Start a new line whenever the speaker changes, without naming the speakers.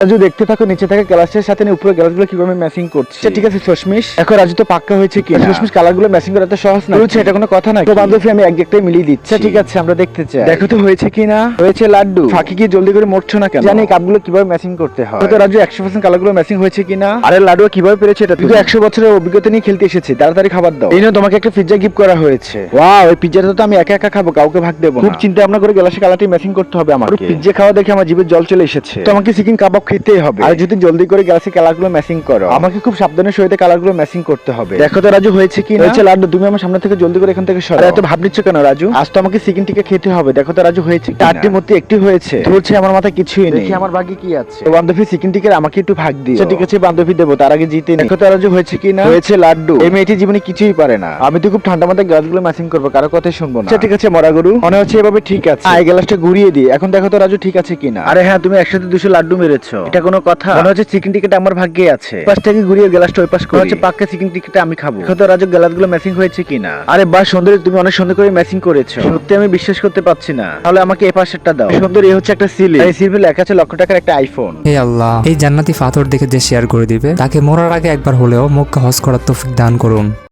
রাজু দেখতে থাকো নিচে থাকা গ্লাসের সাথে উপরে গ্লাসগুলো কিভাবে ম্যাচিং করছে। ঠিক আছে শশমিশ, এখন রাজু তো পাক্কা হয়েছে কি শশমিশ, কালারগুলো ম্যাচিং করা তো সহজ না, বুঝছো এটা কোনো কথা না। তো বান্ধবী আমি একটাই মিলিয়ে দিচ্ছি। ঠিক আছে আমরা দেখতে চাই, দেখো তো হয়েছে কিনা। হয়েছে লাড্ডু, ফাঁকি কি জলদি করে মরছো না কেন? জানি কাপগুলো কিভাবে ম্যাচিং করতে হয়। তো রাজু 100% কালারগুলো ম্যাচিং হয়েছে কিনা। আরে লাড্ডু কিভাবে পেরেছে এটা? তুই 100 বছরের অভিজ্ঞতা নিয়ে খেলতে এসেছি, তাড়াতাড়ি খাবার দাও। এই নিয়ে তোমাকে একটা পিজ্জা গিফট করা হয়েছে। ওয়াও, এই পিজ্জাটা তো আমি একা একা খাবো, কাউকে ভাগ দেবো না। খুব চিন্তা ভাবনা করে গ্লাসের কালারটি ম্যাচিং করতে হবে আমাকে। পিজ্জা খাওয়া দেখে আমার জিভে জল চলে এসেছে। তো আমাকে চিকেন কাবাব খেতেই হবে। আর যদি জলদি করে গ্লাসে কালারগুলো ম্যাচিং করো, আমাকে খুব সাবধানের সহিত কালারগুলো ম্যাচিং করতে হবে। দেখো তো রাজু হয়েছে কি না। হয়েছে লাড্ডু, তুমি আমার সামনে থেকে জলদি করে এখান থেকে সরো। এত ভাব নিচ্ছ কেন রাজু? আজ তো আমাকে চিকেন টিকা খেতে হবে। দেখো তো রাজু হয়েছে কি? আটটির মধ্যে একটি হয়েছে। ধরছে আমার মাথায় কিছুই নেই। দেখি আমার ভাগ্যে কি আছে। তো বান্ধবী চিকেন টিকার আমাকে একটু ভাগ দিও। ঠিক আছে বান্ধবী দেবো, তার আগে জিতে নি। দেখো তো রাজু হয়েছে কি না। হয়েছে লাড্ডু, এই মেয়েটি জীবনে কিছুই পারে না। আমি তো খুব ঠান্ডা মাথায় গ্লাসগুলো ম্যাচিং করবো, কারো কথাই শুনবো না। ঠিক আছে মরা গরু, মনে হচ্ছে এভাবে ঠিক আছে। এই গ্লাসটা ঘুরিয়ে দিই। এখন দেখো তো রাজু ঠিক আছে কিনা। আরে হ্যাঁ, তুমি একসাথে 200 লাড্ডু মেরেছো, এটা কোনো কথা? মনে হচ্ছে চিকেন টিকেট আমার ভাগ্যে আছে। পাশটাকে ঘুরিয়ে গ্লাসটা ওই পাশ করে হচ্ছে পাক্কা চিকেন টিকেট আমি খাবো। দেখো তো রাজু গ্লাসগুলো ম্যাচিং হয়েছে কিনা। আরে বাহ সুন্দরী, তুমি অনেক সুন্দর করে ম্যাচিং করেছো। সত্যি আমি বিশ্বাস করতে পারছি না। তাহলে আমাকে এই পাশেরটা দাও। সুন্দর, এই হচ্ছে একটা সিল, এই সিলে লেখা আছে লক্ষ টাকার একটা আইফোন।
হে আল্লাহ, এই জান্নাতি পাথর দেখে যে শেয়ার করে দিবে তাকে মরার আগে একবার হলেও মক্কা হজ করার তৌফিক দান করুন।